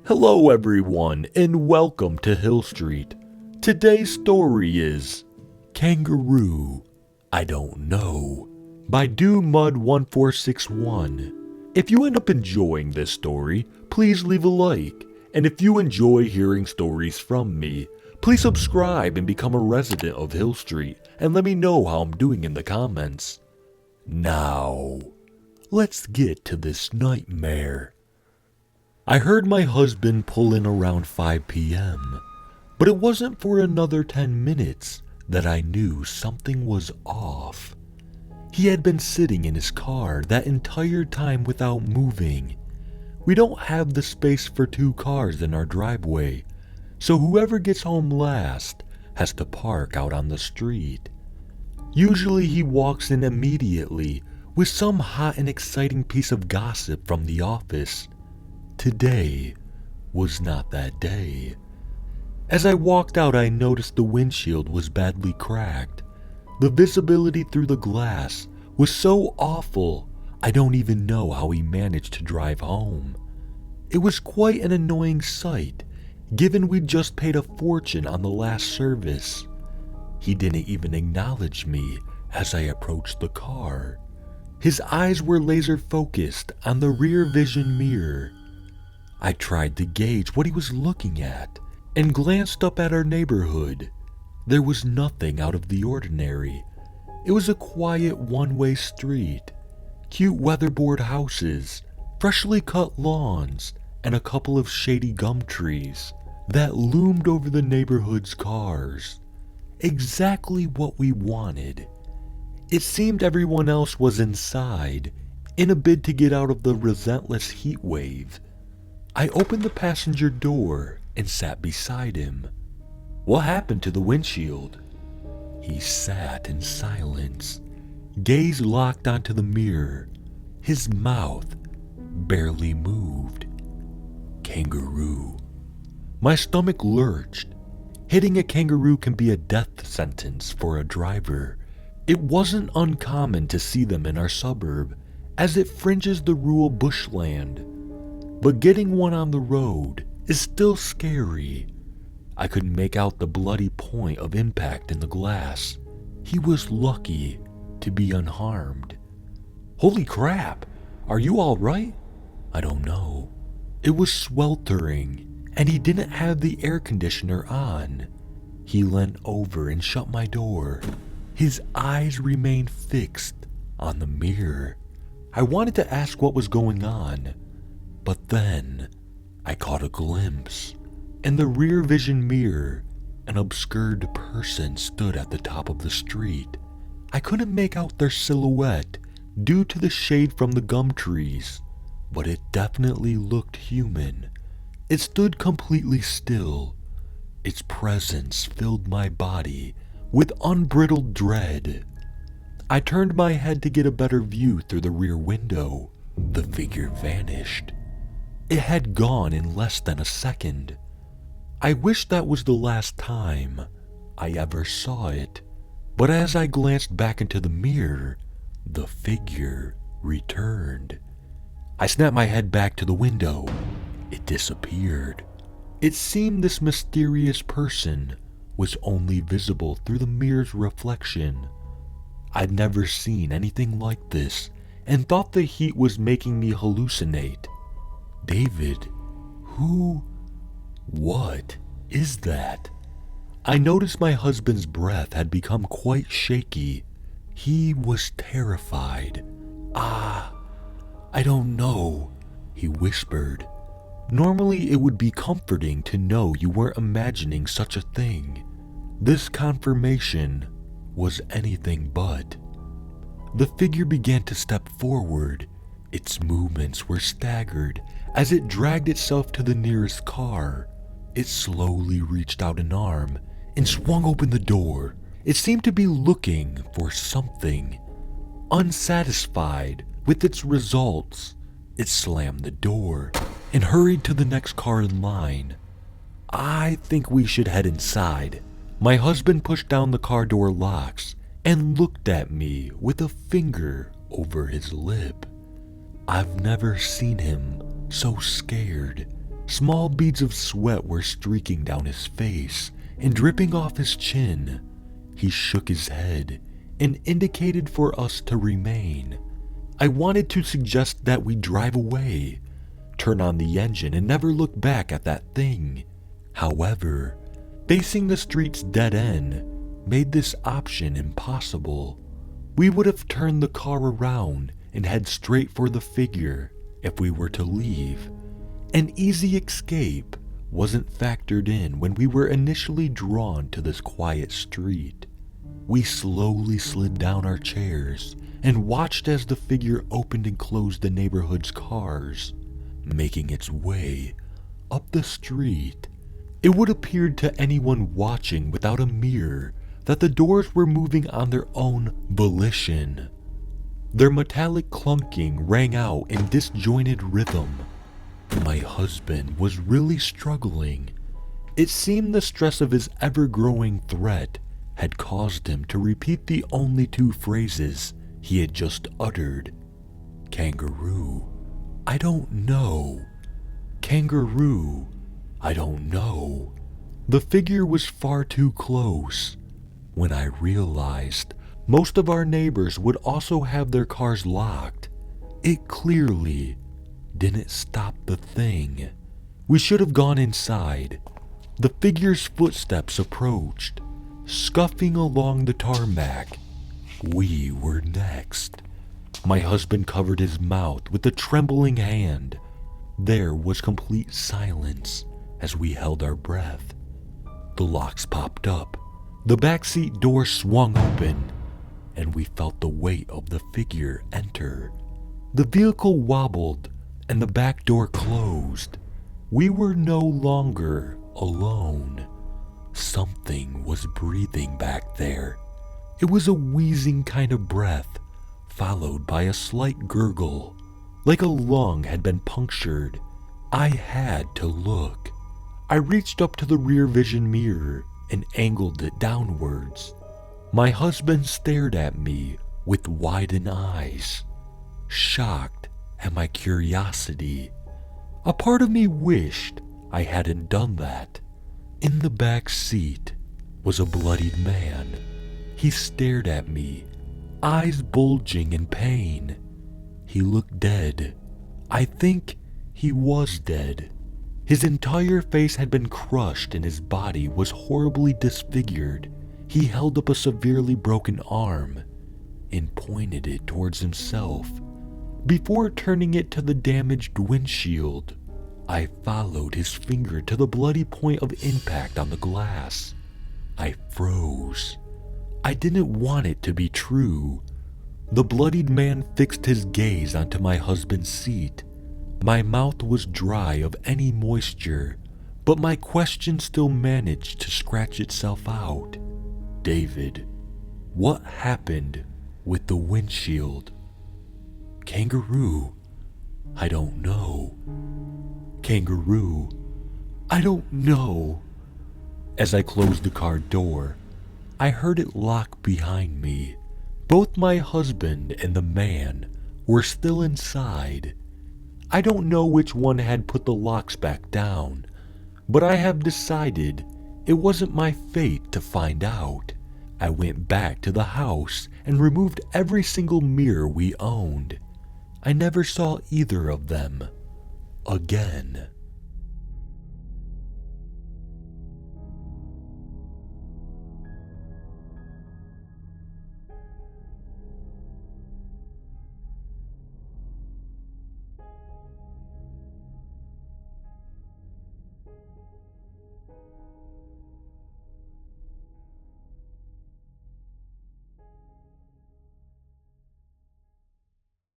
Hello everyone and welcome to Hill Street. Today's story is Kangaroo, I Don't Know by DoMud1461. If you end up enjoying this story, please leave a like. And if you enjoy hearing stories from me, please subscribe and become a resident of Hill Street and let me know how I'm doing in the comments. Now, let's get to this nightmare. I heard my husband pull in around 5 p.m., but it wasn't for another 10 minutes that I knew something was off. He had been sitting in his car that entire time without moving. We don't have the space for 2 cars in our driveway, so whoever gets home last has to park out on the street. Usually he walks in immediately with some hot and exciting piece of gossip from the office. Today was not that day. As I walked out, I noticed the windshield was badly cracked. The visibility through the glass was so awful, I don't even know how he managed to drive home. It was quite an annoying sight, given we'd just paid a fortune on the last service. He didn't even acknowledge me as I approached the car. His eyes were laser focused on the rear vision mirror. I tried to gauge what he was looking at and glanced up at our neighborhood. There was nothing out of the ordinary. It was a quiet one-way street, cute weatherboard houses, freshly cut lawns, and a couple of shady gum trees that loomed over the neighborhood's cars. Exactly what we wanted. It seemed everyone else was inside, in a bid to get out of the relentless heat wave. I opened the passenger door and sat beside him. What happened to the windshield? He sat in silence, gaze locked onto the mirror. His mouth barely moved. Kangaroo. My stomach lurched. Hitting a kangaroo can be a death sentence for a driver. It wasn't uncommon to see them in our suburb, as it fringes the rural bushland. But getting one on the road is still scary. I could make out the bloody point of impact in the glass. He was lucky to be unharmed. Holy crap, are you all right? I don't know. It was sweltering, and he didn't have the air conditioner on. He leant over and shut my door. His eyes remained fixed on the mirror. I wanted to ask what was going on, but then I caught a glimpse. In the rear vision mirror, an obscured person stood at the top of the street. I couldn't make out their silhouette due to the shade from the gum trees, but it definitely looked human. It stood completely still. Its presence filled my body with unbridled dread. I turned my head to get a better view through the rear window. The figure vanished. It had gone in less than a second. I wish that was the last time I ever saw it, but as I glanced back into the mirror, the figure returned. I snapped my head back to the window. It disappeared. It seemed this mysterious person was only visible through the mirror's reflection. I'd never seen anything like this and thought the heat was making me hallucinate. David, what is that? I noticed my husband's breath had become quite shaky. He was terrified. I don't know, he whispered. Normally it would be comforting to know you weren't imagining such a thing. This confirmation was anything but. The figure began to step forward. Its movements were staggered as it dragged itself to the nearest car. It slowly reached out an arm and swung open the door. It seemed to be looking for something. Unsatisfied with its results, it slammed the door and hurried to the next car in line. I think we should head inside. My husband pushed down the car door locks and looked at me with a finger over his lip. I've never seen him so scared. Small beads of sweat were streaking down his face and dripping off his chin. He shook his head and indicated for us to remain. I wanted to suggest that we drive away, turn on the engine, and never look back at that thing. However, facing the street's dead end made this option impossible. We would have turned the car around and head straight for the figure if we were to leave. An easy escape wasn't factored in when we were initially drawn to this quiet street. We slowly slid down our chairs and watched as the figure opened and closed the neighborhood's cars, making its way up the street. It would appear to anyone watching without a mirror that the doors were moving on their own volition. Their metallic clunking rang out in disjointed rhythm. My husband was really struggling. It seemed the stress of his ever-growing threat had caused him to repeat the only two phrases he had just uttered. Kangaroo, I don't know. Kangaroo, I don't know. The figure was far too close. When I realized most of our neighbors would also have their cars locked, it clearly didn't stop the thing. We should have gone inside. The figure's footsteps approached, scuffing along the tarmac. We were next. My husband covered his mouth with a trembling hand. There was complete silence as we held our breath. The locks popped up. The backseat door swung open, and we felt the weight of the figure enter. The vehicle wobbled, and the back door closed. We were no longer alone. Something was breathing back there. It was a wheezing kind of breath, followed by a slight gurgle, like a lung had been punctured. I had to look. I reached up to the rear vision mirror and angled it downwards. My husband stared at me with widened eyes, shocked at my curiosity. A part of me wished I hadn't done that. In the back seat was a bloodied man. He stared at me, eyes bulging in pain. He looked dead. I think he was dead. His entire face had been crushed and his body was horribly disfigured. He held up a severely broken arm and pointed it towards himself. Before turning it to the damaged windshield, I followed his finger to the bloody point of impact on the glass. I froze. I didn't want it to be true. The bloodied man fixed his gaze onto my husband's seat. My mouth was dry of any moisture, but my question still managed to scratch itself out. David, what happened with the windshield? Kangaroo, I don't know. Kangaroo, I don't know. As I closed the car door, I heard it lock behind me. Both my husband and the man were still inside. I don't know which one had put the locks back down, but I have decided it wasn't my fate to find out. I went back to the house and removed every single mirror we owned. I never saw either of them again.